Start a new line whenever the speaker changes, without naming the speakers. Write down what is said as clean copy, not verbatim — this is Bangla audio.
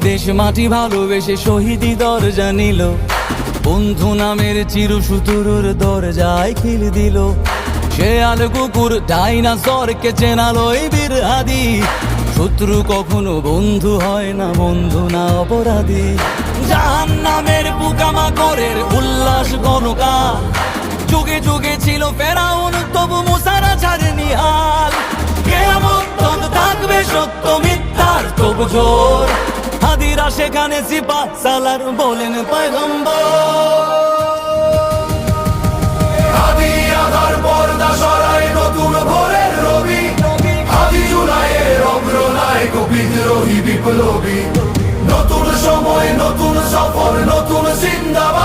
দেশ মাটি ভালোবেসে শহীদি দরজা নিল, বন্ধু নামের চিরসুতুরুর দরজায় খিল দিল। শেয়াল কুকুর ডাইনাসরকে চেনালোই বীর আদি, শত্রু কখনো বন্ধু হয় না, বন্ধু না অপরাধী। জাহান্নামের পোকামাকড়ের উল্লাস গণকা, যুগে যুগে ছিল ফেরাউন তবু মুসারা ছাড়েনি হাল। কিয়ামত থাকবে সত্য মিথ্যার তবু জোর, হাদিরা সেখানে সিপা সালার বলেন পয়গম্বর।
হাদি আধার পর্দা সরায় নতুন ভোরের রবি, হাদি জুলাইয়ের অগ্রনায়ক বিদ্রোহী বিপ্লবী। নতুন সময় নতুন সফর নতুন জিন্দাবাদ।